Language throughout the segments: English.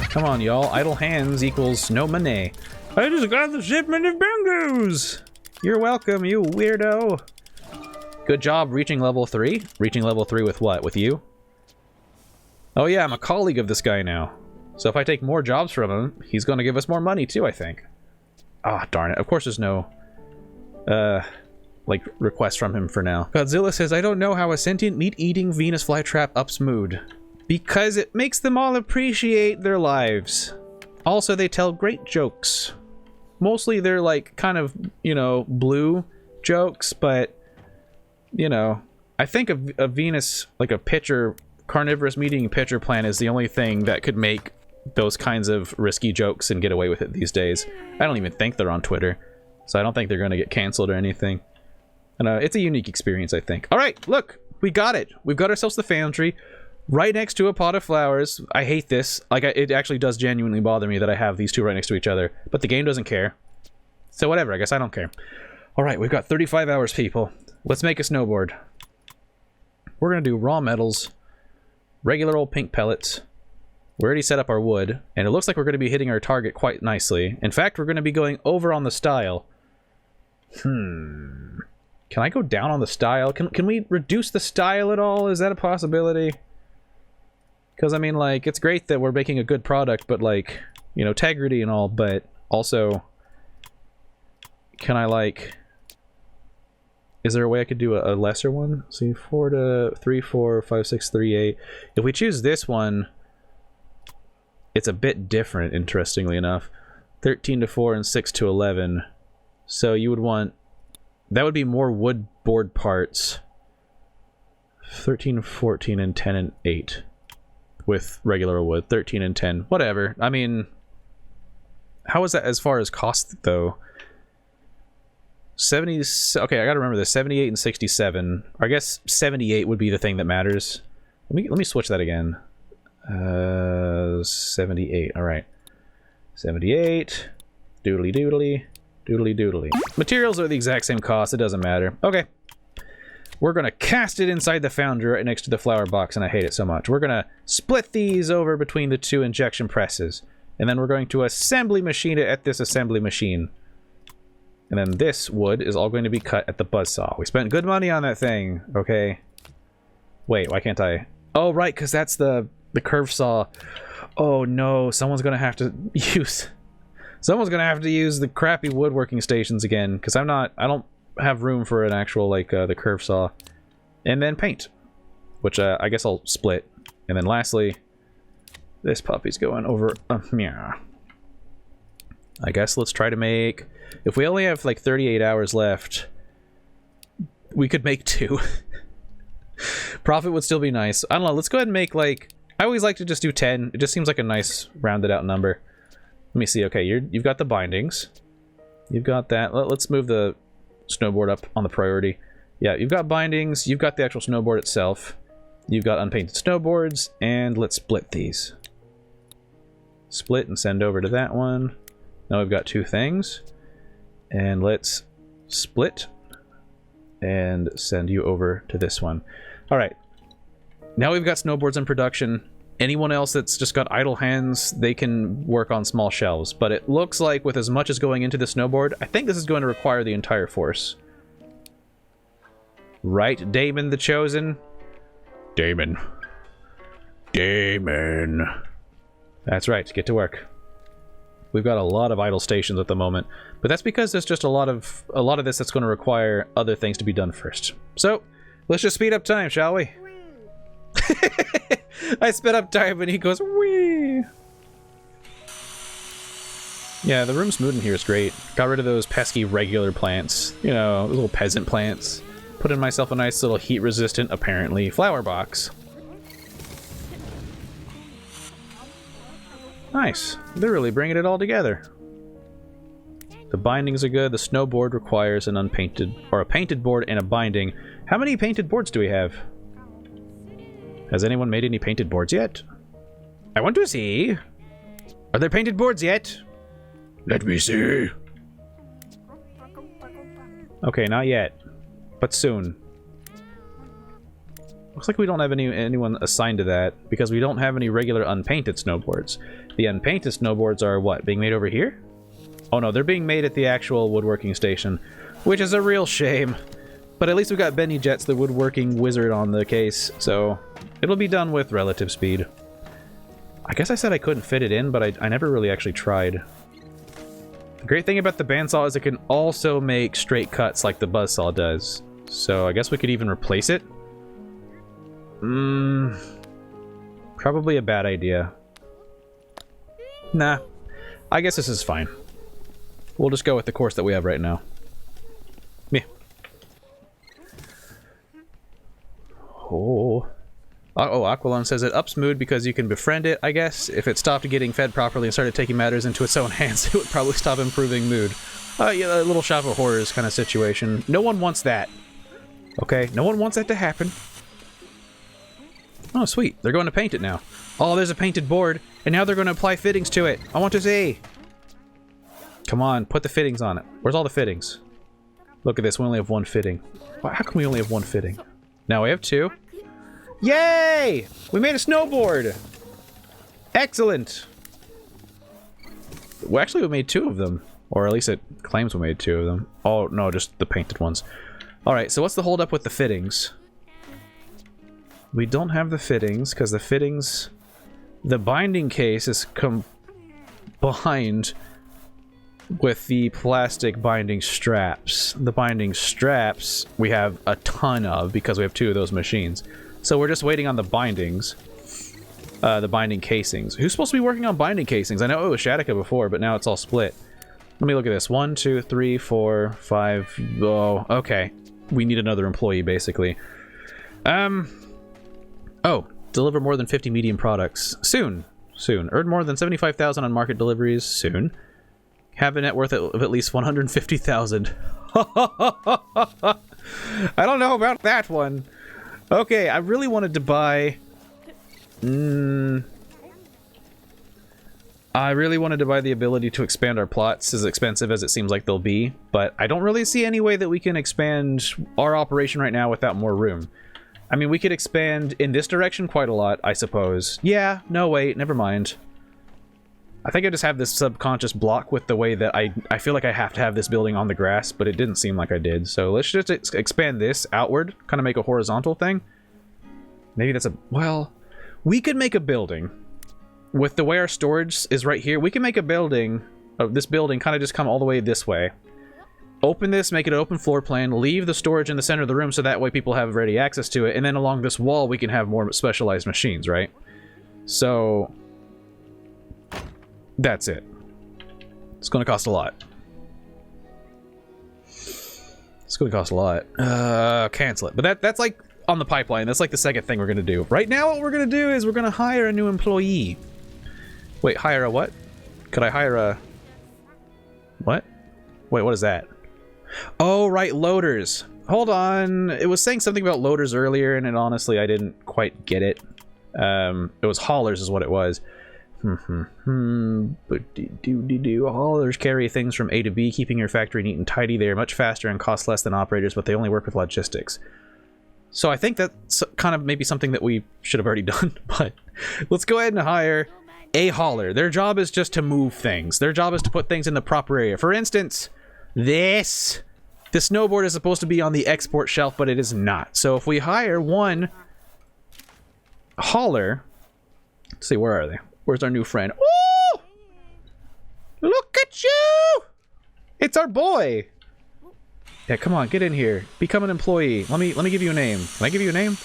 Come on, y'all. Idle hands equals no money. I just got the shipment of bongos! You're welcome, you weirdo. Good job reaching level 3. Reaching level 3 with what? With you? Oh yeah, I'm a colleague of this guy now. So if I take more jobs from him, he's going to give us more money too, I think. Ah, darn it. Of course there's no, like, request from him for now. Godzilla says, I don't know how a sentient meat-eating Venus flytrap ups mood. Because it makes them all appreciate their lives. Also, they tell great jokes. Mostly they're, like, kind of, you know, blue jokes, but, you know, I think a Venus, like a pitcher, carnivorous meat-eating pitcher plant is the only thing that could make those kinds of risky jokes and get away with it these days. I don't even think they're on Twitter, so I don't think they're going to get canceled or anything. And it's a unique experience, I think. All right, look, we got it. We've got ourselves the foundry right next to a pot of flowers. I hate this. Like, it actually does genuinely bother me that I have these two right next to each other, but the game doesn't care. So whatever, I guess I don't care. All right, we've got 35 hours, people. Let's make a snowboard. We're going to do raw metals, regular old pink pellets. We already set up our wood, and it looks like we're going to be hitting our target quite nicely. In fact, we're going to be going over on the style. Can I go down on the style? Can we reduce the style at all? Is that a possibility? Because, I mean, like, it's great that we're making a good product, but, like, you know, integrity and all, but also, can I, like... Is there a way I could do a lesser one? See, 4 to 3, 4, 5, 6, 3, 8. If we choose this one... It's a bit different, interestingly enough. 13 to 4 and 6 to 11. So you would want... That would be more wood board parts. 13, 14, and 10 and 8. With regular wood. 13 and 10. Whatever. I mean... How is that as far as cost, though? 70... Okay, I gotta remember this. 78 and 67. Or I guess 78 would be the thing that matters. Let me switch that again. 78. All right. 78. Doodly doodly. Doodly doodly. Materials are the exact same cost. It doesn't matter. Okay. We're going to cast it inside the foundry right next to the flower box, and I hate it so much. We're going to split these over between the two injection presses. And then we're going to assembly machine it at this assembly machine. And then this wood is all going to be cut at the buzzsaw. We spent good money on that thing. Okay. Wait, why can't I? Oh, right, because that's the curve saw. Oh no, someone's gonna have to use the crappy woodworking stations again, because I don't have room for an actual, like, the curve saw. And then paint, which I guess I'll split. And then lastly, this puppy's going over yeah. I guess let's try to make, if we only have like 38 hours left, we could make 2. Profit would still be nice. I don't know, let's go ahead and make, like, I always like to just do 10. It just seems like a nice rounded out number. Let me see. Okay, you've got the bindings. You've got that. Let's move the snowboard up on the priority. Yeah, you've got bindings. You've got the actual snowboard itself. You've got unpainted snowboards. And let's split these. Split and send over to that one. Now we've got 2 things. And let's split and send you over to this one. All right. Now we've got snowboards in production. Anyone else that's just got idle hands, they can work on small shelves. But it looks like with as much as going into the snowboard, I think this is going to require the entire force. Right, Damon the Chosen? Damon. Damon. That's right, get to work. We've got a lot of idle stations at the moment. But that's because there's just a lot of this that's going to require other things to be done first. So, let's just speed up time, shall we? I sped up time and he goes, wee. Yeah, the room's mood in here is great. Got rid of those pesky regular plants. You know, little peasant plants. Put in myself a nice little heat-resistant, apparently, flower box. Nice. They're really bringing it all together. The bindings are good. The snowboard requires an unpainted, or a painted board and a binding. How many painted boards do we have? Has anyone made any painted boards yet? I want to see. Are there painted boards yet? Let me see. Okay, not yet. But soon. Looks like we don't have anyone assigned to that because we don't have any regular unpainted snowboards. The unpainted snowboards are what? Being made over here? Oh no, they're being made at the actual woodworking station, which is a real shame. But at least we've got Benny Jets, the woodworking wizard, on the case, so it'll be done with relative speed. I guess I said I couldn't fit it in, but I never really actually tried. The great thing about the bandsaw is it can also make straight cuts like the buzzsaw does. So I guess we could even replace it. Probably a bad idea. Nah, I guess this is fine. We'll just go with the course that we have right now. Yeah. Oh. Oh, Aqualon says it ups mood because you can befriend it, I guess. If it stopped getting fed properly and started taking matters into its own hands, it would probably stop improving mood. Yeah, a little Shop of Horrors kind of situation. No one wants that. Okay? No one wants that to happen. Oh, sweet. They're going to paint it now. Oh, there's a painted board, and now they're going to apply fittings to it. I want to see. Come on, put the fittings on it. Where's all the fittings? Look at this, we only have one fitting. How come we only have one fitting? Now we have two. Yay! We made a snowboard! Excellent! Well, actually, we made two of them. Or at least it claims we made two of them. Oh, no, just the painted ones. Alright, so what's the hold up with the fittings? We don't have the fittings, because the fittings... The binding case is combined with the plastic binding straps. The binding straps we have a ton of, because we have two of those machines. So we're just waiting on the bindings. The binding casings. Who's supposed to be working on binding casings? I know it was Shadika before, but now it's all split. Let me look at this. 1, 2, 3, 4, 5... Oh, okay. We need another employee, basically. Oh, deliver more than 50 medium products. Soon. Soon. Earn more than 75,000 on market deliveries. Soon. Have a net worth of at least 150,000. I don't know about that one. Okay, I really wanted to buy... I really wanted to buy the ability to expand our plots, as expensive as it seems like they'll be, but I don't really see any way that we can expand our operation right now without more room. I mean, we could expand in this direction quite a lot, I suppose. Yeah, no, wait, never mind. I think I just have this subconscious block with the way that I feel like I have to have this building on the grass, but it didn't seem like I did. So let's just expand this outward, kind of make a horizontal thing. Maybe that's a... Well, we could make a building. With the way our storage is right here, we can make a building, this building kind of just come all the way this way. Open this, make it an open floor plan, leave the storage in the center of the room so that way people have ready access to it, and then along this wall we can have more specialized machines, right? So... That's it. It's going to cost a lot. It's going to cost a lot. Cancel it. But that's like on the pipeline. That's like the second thing we're going to do. Right now what we're going to do is we're going to hire a new employee. Wait, hire a what? Could I hire a... What? Wait, what is that? Oh, right, loaders. Hold on. It was saying something about loaders earlier, and honestly, I didn't quite get it. It was haulers is what it was. Haulers carry things from A to B, keeping your factory neat and tidy. They are much faster and cost less than operators, but they only work with logistics. So I think that's kind of maybe something that we should have already done, but let's go ahead and hire a hauler. Their job is just to move things. Their job is to put things in the proper area. For instance, this snowboard is supposed to be on the export shelf, but it is not. So if we hire one hauler, let's see, where are they? Where's our new friend? Oh! Look at you! It's our boy! Yeah, come on, get in here. Become an employee. Let me give you a name. Can I give you a name?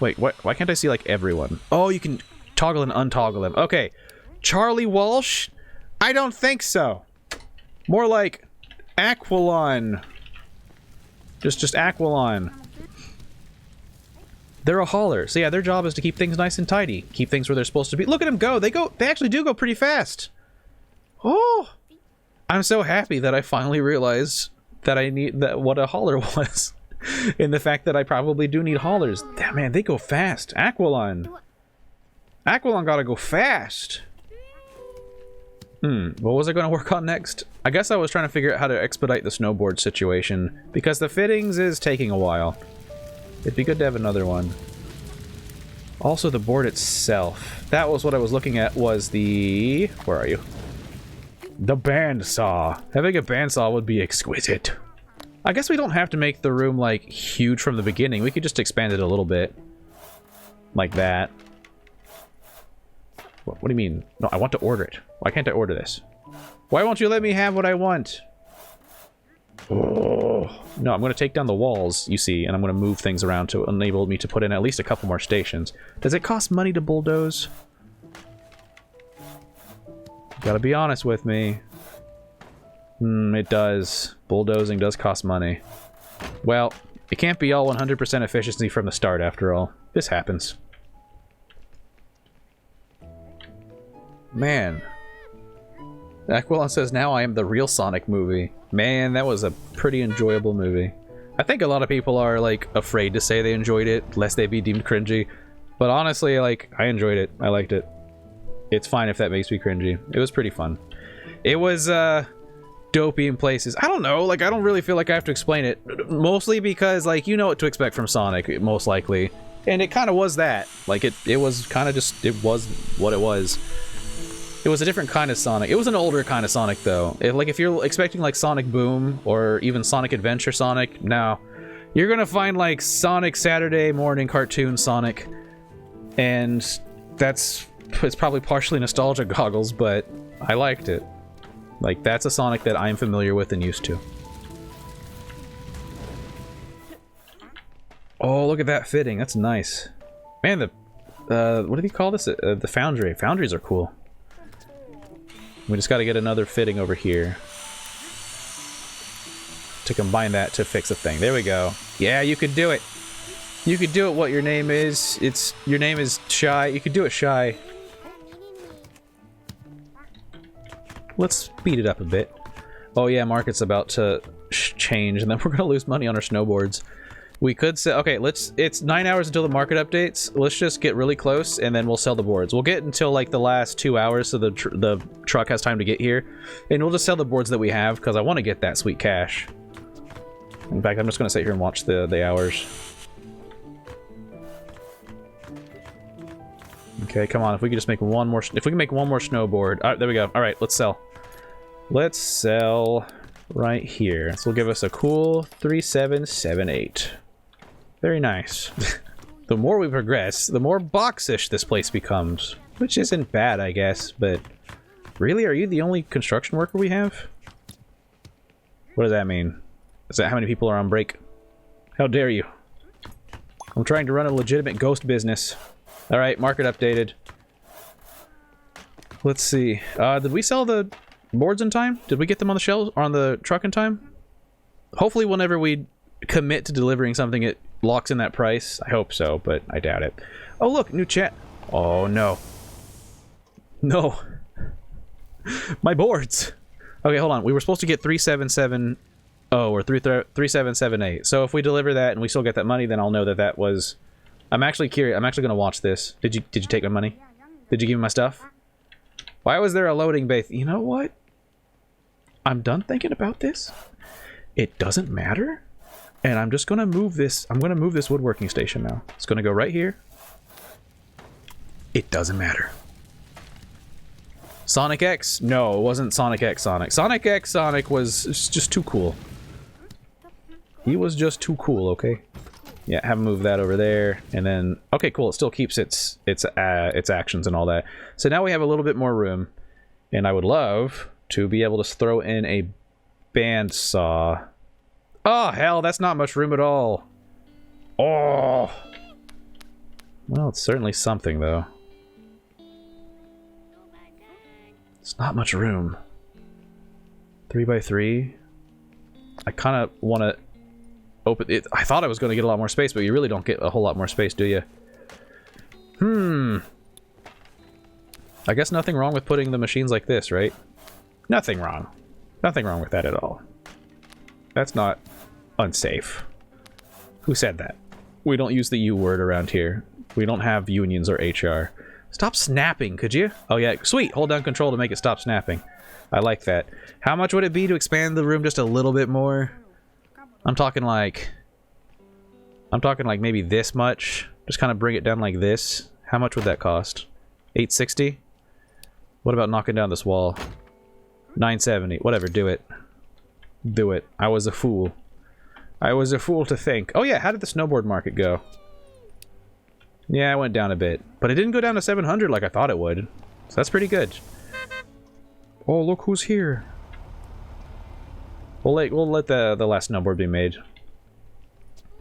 Wait, what? Why can't I see, like, everyone? Oh, you can toggle and untoggle them. Okay. Charlie Walsh? I don't think so. More like Aqualon. Just Aqualon. They're a hauler. So yeah, their job is to keep things nice and tidy. Keep things where they're supposed to be. Look at them go! They actually do go pretty fast. Oh! I'm so happy that I finally realized that what a hauler was. And the fact that I probably do need haulers. Damn, man, they go fast. Aqualon. Aqualon gotta go fast. What was I going to work on next? I guess I was trying to figure out how to expedite the snowboard situation, because the fittings is taking a while. It'd be good to have another one. Also, the board itself. That was what I was looking at, was the... Where are you? The bandsaw. Having a bandsaw would be exquisite. I guess we don't have to make the room, like, huge from the beginning. We could just expand it a little bit. Like that. What do you mean? No, I want to order it. Why can't I order this? Why won't you let me have what I want? Oh. No, I'm going to take down the walls, you see, and I'm going to move things around to enable me to put in at least a couple more stations. Does it cost money to bulldoze? Gotta be honest with me. It does. Bulldozing does cost money. Well, it can't be all 100% efficiency from the start, after all. This happens. Man. Aquilon says, now I am the real Sonic movie. Man, that was a pretty enjoyable movie. I think a lot of people are, like, afraid to say they enjoyed it, lest they be deemed cringy. But honestly, like, I enjoyed it. I liked it. It's fine if that makes me cringy. It was pretty fun. It was, dopey in places. I don't know, like, I don't really feel like I have to explain it. Mostly because, like, you know what to expect from Sonic, most likely. And it kind of was that. Like, it was kind of just, it was what it was. It was a different kind of Sonic. It was an older kind of Sonic, though. Like, if you're expecting, like, Sonic Boom, or even Sonic Adventure Sonic, no. You're gonna find, like, Sonic Saturday morning cartoon Sonic. And that's... It's probably partially nostalgia goggles, but I liked it. Like, that's a Sonic that I'm familiar with and used to. Oh, look at that fitting. That's nice. Man, what do you call this? The Foundry. Foundries are cool. We just gotta get another fitting over here to combine that to fix a thing. There we go. Yeah, you could do it. You could do it. What your name is? Your name is Shy. You could do it, Shy. Let's speed it up a bit. Oh yeah, market's about to change, and then we're gonna lose money on our snowboards. We could say, okay, it's 9 hours until the market updates. Let's just get really close, and then we'll sell the boards. We'll get until like the last 2 hours, so the truck has time to get here, and we'll just sell the boards that we have because I want to get that sweet cash. In fact, I'm just gonna sit here and watch the hours. Okay, come on. If we could just make one more... If we can make one more snowboard... All right, there we go. All right, let's sell. Let's sell right here. This will give us a cool 3778. Very nice. The more we progress, the more boxish this place becomes. Which isn't bad, I guess, but... Really? Are you the only construction worker we have? What does that mean? Is that how many people are on break? How dare you? I'm trying to run a legitimate ghost business. Alright, market updated. Let's see. Did we sell the boards in time? Did we get them on the shelves or on the truck in time? Hopefully whenever we commit to delivering something, it locks in that price. I hope so, but I doubt it. Oh, look, new chat. Oh, no. No. My boards. Okay, hold on. We were supposed to get 3770 or 3778. So if we deliver that and we still get that money, then I'll know that that was... I'm actually curious. I'm actually going to watch this. Did you take my money? Did you give me my stuff? Why was there a loading bay? You know what? I'm done thinking about this. It doesn't matter. And I'm just going to move this. I'm going to move this woodworking station now. It's going to go right here. It doesn't matter. Sonic X? No, it wasn't Sonic X Sonic. Sonic X Sonic was just too cool. He was just too cool, okay? Yeah, have him move that over there, and then... Okay, cool, it still keeps its actions and all that. So now we have a little bit more room, and I would love to be able to throw in a bandsaw. Oh, hell, that's not much room at all. Oh! Well, it's certainly something, though. It's not much room. 3x3? I kind of want to... open it. I thought I was going to get a lot more space, but you really don't get a whole lot more space, do you? I guess nothing wrong with putting the machines like this, right? Nothing wrong. Nothing wrong with that at all. That's not unsafe. Who said that? We don't use the U word around here. We don't have unions or HR. Stop snapping, could you? Oh yeah, sweet. Hold down control to make it stop snapping. I like that. How much would it be to expand the room just a little bit more? I'm talking like maybe this much. Just kind of bring it down like this. How much would that cost? 860? What about knocking down this wall? 970. Whatever, do it. Do it. I was a fool. I was a fool to think. Oh yeah, how did the snowboard market go? Yeah, it went down a bit. But it didn't go down to 700 like I thought it would. So that's pretty good. Oh, look who's here. We'll let the last snowboard be made.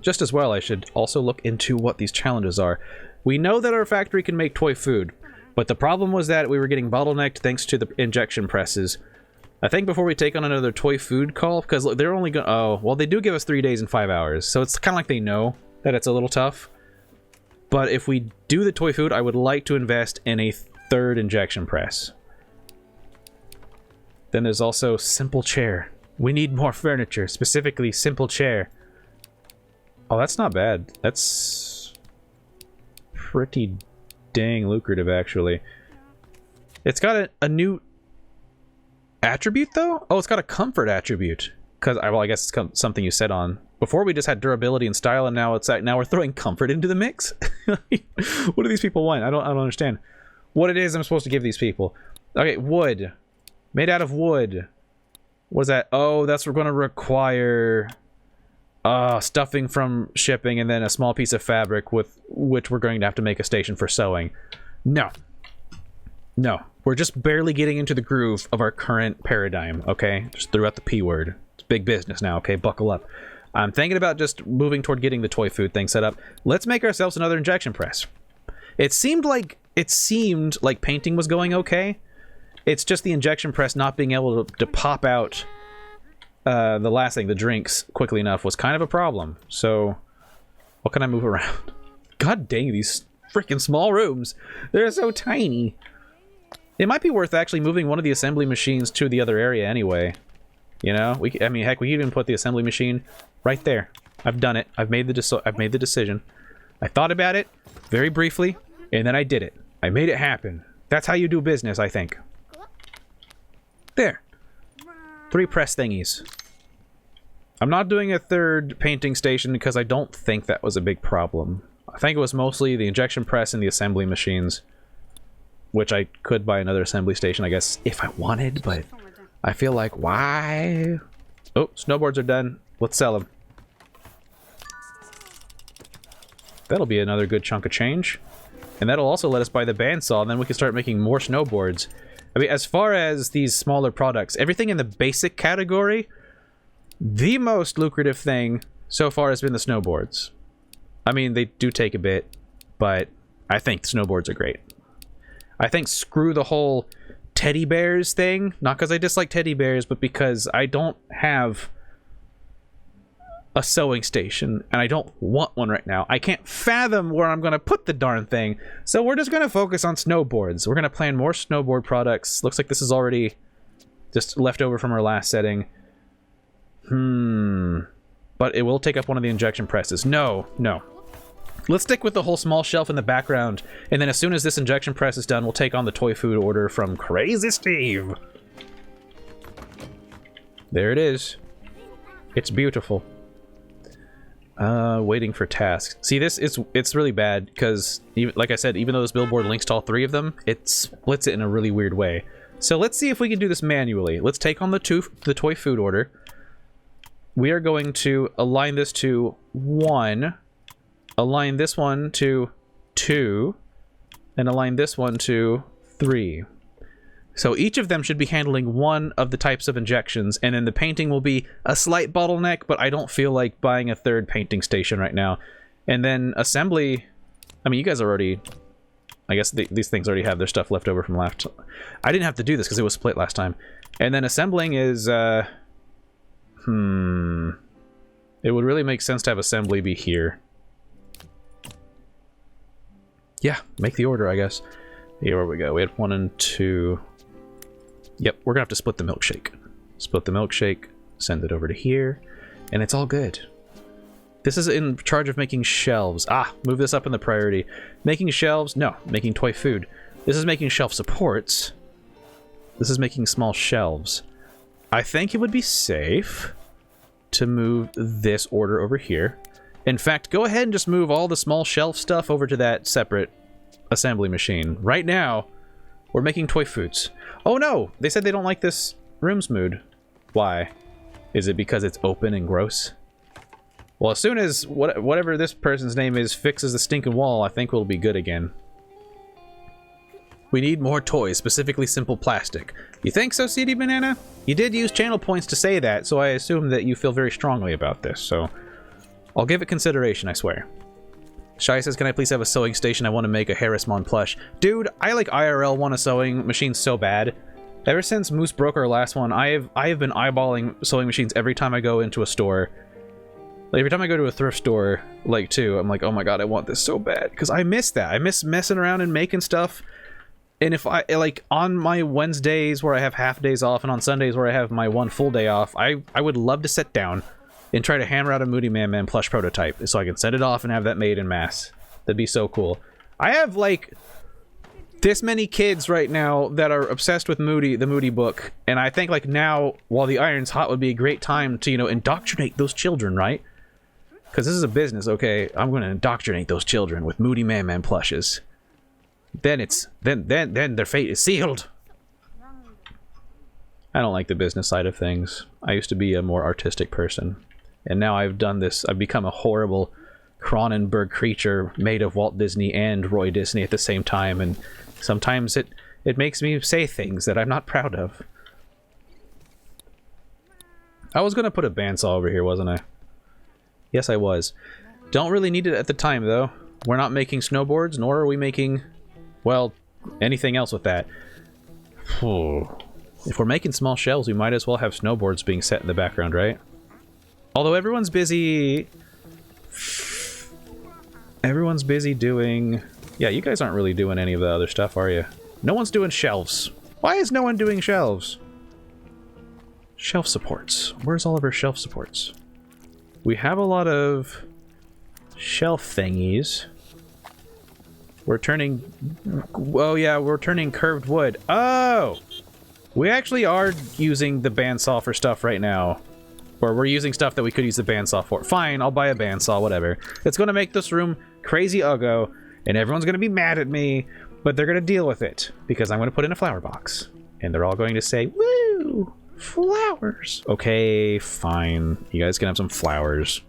Just as well, I should also look into what these challenges are. We know that our factory can make toy food, but the problem was that we were getting bottlenecked thanks to the injection presses. I think before we take on another toy food call, because they're only going to... Oh, well, they do give us 3 days and 5 hours, so it's kind of like they know that it's a little tough. But if we do the toy food, I would like to invest in a 3rd injection press. Then there's also simple chair. We need more furniture, specifically simple chair. Oh, that's not bad. That's pretty dang lucrative, actually. It's got a new attribute, though? Oh, it's got a comfort attribute. Because, well, I guess it's something you set on. Before we just had durability and style, and now now we're throwing comfort into the mix? What do these people want? I don't understand what it is I'm supposed to give these people. Okay, wood. Made out of wood. What is that? Oh, that's going to require stuffing from shipping and then a small piece of fabric with which we're going to have to make a station for sewing. No. No. We're just barely getting into the groove of our current paradigm, okay? Just threw out the P word. It's big business now, okay? Buckle up. I'm thinking about just moving toward getting the toy food thing set up. Let's make ourselves another injection press. It seemed like painting was going okay. It's just the injection press not being able to pop out the last thing, the drinks, quickly enough was kind of a problem. So, what can I move around? God dang, these freaking small rooms. They're so tiny. It might be worth actually moving one of the assembly machines to the other area anyway. You know, I mean, heck, we could even put the assembly machine right there. I've done it. I've made the decision. I thought about it very briefly, and then I did it. I made it happen. That's how you do business, I think. There. 3 press thingies. I'm not doing a 3rd painting station because I don't think that was a big problem. I think it was mostly the injection press and the assembly machines. Which I could buy another assembly station, I guess, if I wanted, but I feel like, why? Oh, snowboards are done. Let's sell them. That'll be another good chunk of change. And that'll also let us buy the bandsaw, and then we can start making more snowboards. I mean, as far as these smaller products, everything in the basic category, the most lucrative thing so far has been the snowboards. I mean, they do take a bit, but I think snowboards are great. I think screw the whole teddy bears thing, not because I dislike teddy bears, but because I don't have a sewing station, and I don't want one right now. I can't fathom where I'm going to put the darn thing, so we're just going to focus on snowboards. We're going to plan more snowboard products. Looks like this is already just left over from our last setting. But it will take up one of the injection presses. No. Let's stick with the whole small shelf in the background, and then as soon as this injection press is done, we'll take on the toy food order from Crazy Steve. There it is. It's beautiful. Waiting for tasks. See, it's really bad because, like I said, even though this billboard links to all 3 of them, it splits it in a really weird way. So let's see if we can do this manually. Let's take on the toy food order. We are going to align this to 1, align this one to 2, and align this one to 3. So each of them should be handling one of the types of injections, and then the painting will be a slight bottleneck, but I don't feel like buying a 3rd painting station right now. And then assembly, I mean, you guys are already, I guess these things already have their stuff left over from last. I didn't have to do this because it was split last time. And then assembling is, it would really make sense to have assembly be here. Yeah, make the order, I guess. Here we go. We had 1 and 2. Yep, we're gonna have to split the milkshake. Split the milkshake, send it over to here, and it's all good. This is in charge of making shelves. Ah, move this up in the priority. Making shelves? No, making toy food. This is making shelf supports. This is making small shelves. I think it would be safe to move this order over here. In fact, go ahead and just move all the small shelf stuff over to that separate assembly machine. Right now, we're making toy foods. Oh no! They said they don't like this room's mood. Why? Is it because it's open and gross? Well, as soon as whatever this person's name is fixes the stinking wall, I think we'll be good again. We need more toys, specifically simple plastic. You think so, CD Banana? You did use channel points to say that, so I assume that you feel very strongly about this, so I'll give it consideration, I swear. Shai says, can I please have a sewing station? I want to make a Harrismon plush. Dude, I like IRL want a sewing machine so bad. Ever since Moose broke our last one, I have been eyeballing sewing machines every time I go into a store. Like, every time I go to a thrift store, like, too, I'm like, oh my god, I want this so bad. Because I miss that. I miss messing around and making stuff. And if I, like, on my Wednesdays where I have half days off and on Sundays where I have my one full day off, I would love to sit down and try to hammer out a Moody Man plush prototype so I can send it off and have that made en masse. That'd be so cool. I have, like, this many kids right now that are obsessed with Moody, the Moody book, and I think, like, now, while the iron's hot, would be a great time to, you know, indoctrinate those children, right? Because this is a business, okay? I'm going to indoctrinate those children with Moody Man plushes. Then it's then their fate is sealed. I don't like the business side of things. I used to be a more artistic person, and now I've done this. I've become a horrible Cronenberg creature made of Walt Disney and Roy Disney at the same time, and sometimes it makes me say things that I'm not proud of. I was gonna put a bandsaw over here, wasn't I? Yes, I was. Don't really need it at the time, though. We're not making snowboards, nor are we making, well, anything else with that. If we're making small shelves, we might as well have snowboards being set in the background, right? Although everyone's busy... Everyone's busy doing... Yeah, you guys aren't really doing any of the other stuff, are you? No one's doing shelves. Why is no one doing shelves? Shelf supports. Where's all of our shelf supports? We have a lot of shelf thingies. We're turning... Oh yeah, we're turning curved wood. Oh! We actually are using the bandsaw for stuff right now. Or we're using stuff that we could use the bandsaw for. Fine, I'll buy a bandsaw, whatever. It's gonna make this room crazy uggo, and everyone's gonna be mad at me, but they're gonna deal with it, because I'm gonna put in a flower box. And they're all going to say, woo! Flowers! Okay, fine. You guys can have some flowers.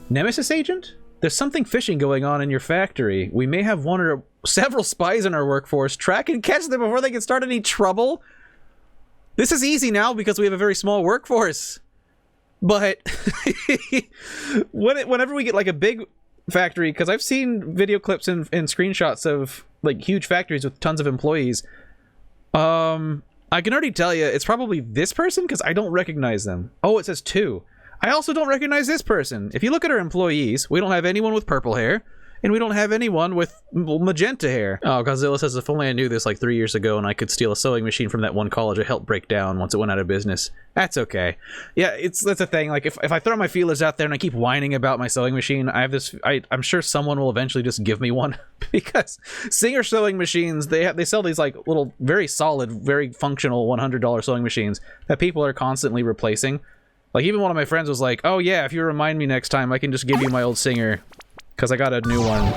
Nemesis agent? There's something fishy going on in your factory. We may have one or several spies in our workforce. Track and catch them before they can start any trouble. This is easy now because we have a very small workforce. But whenever we get like a big factory, because I've seen video clips and screenshots of like huge factories with tons of employees, I can already tell you it's probably this person because I don't recognize them. Oh, it says 2. I also don't recognize this person. If you look at our employees, we don't have anyone with purple hair, and we don't have anyone with magenta hair. Oh, Godzilla says, if only I knew this like 3 years ago and I could steal a sewing machine from that one college I helped break down once it went out of business. That's okay. Yeah, that's a thing. Like, if I throw my feelers out there and I keep whining about my sewing machine, I have this... I'm sure someone will eventually just give me one. Because Singer sewing machines, they sell these like little, very solid, very functional $100 sewing machines that people are constantly replacing. Like, even one of my friends was like, oh yeah, if you remind me next time, I can just give you my old Singer. Because I got a new one.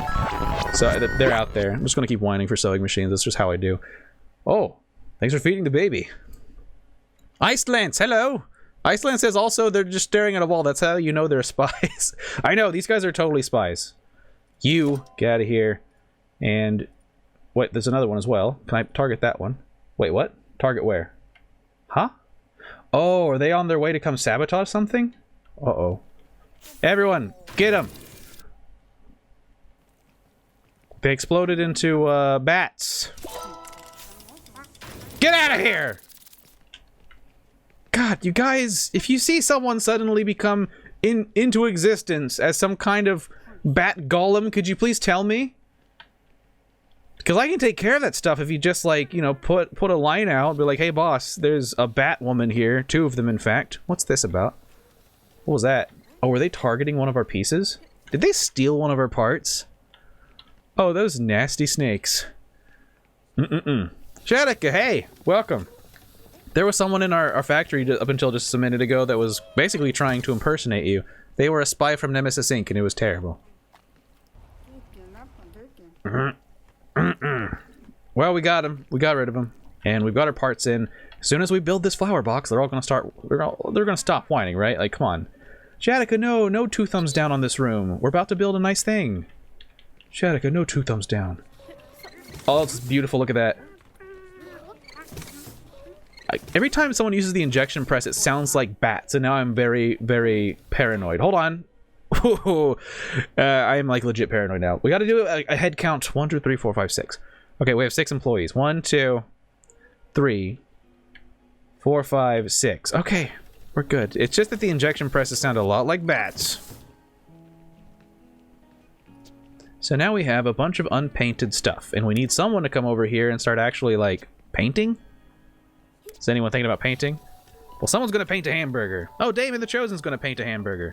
So they're out there. I'm just going to keep whining for sewing machines. That's just how I do. Oh, thanks for feeding the baby. Icelance, hello! Iceland says also they're just staring at a wall. That's how you know they're spies. I know, these guys are totally spies. You, get out of here. And, wait, there's another one as well. Can I target that one? Wait, what? Target where? Huh? Oh, are they on their way to come sabotage something? Uh-oh. Everyone, get them! They exploded into, bats. Get out of here! God, you guys, if you see someone suddenly become into existence as some kind of bat golem, could you please tell me? Because I can take care of that stuff if you just, like, you know, put a line out, be like, hey boss, there's a bat woman here, 2 of them in fact. What's this about? What was that? Oh, were they targeting one of our pieces? Did they steal one of our parts? Oh, those nasty snakes. Shadika, hey, welcome. There was someone in our factory up until just a minute ago that was basically trying to impersonate you. They were a spy from Nemesis Inc. and it was terrible. Well, we got him. We got rid of him. And we've got our parts in. As soon as we build this flower box, they're all going to start... They're going to stop whining, right? Like, come on. Shadika, no 2 thumbs down on this room. We're about to build a nice thing. Shadika, no 2 thumbs down. Oh, it's beautiful. Look at that. Every time someone uses the injection press, it sounds like bats, and now I'm very, very paranoid. Hold on. I am like legit paranoid now. We got to do a head count. 1, 2, 3, 4, 5, 6. Okay, we have 6 employees. 1, 2, 3, 4, 5, 6. Okay, we're good. It's just that the injection presses sound a lot like bats. So now we have a bunch of unpainted stuff, and we need someone to come over here and start actually, like, painting? Is anyone thinking about painting? Well, someone's gonna paint a hamburger. Oh, Damon the Chosen's gonna paint a hamburger.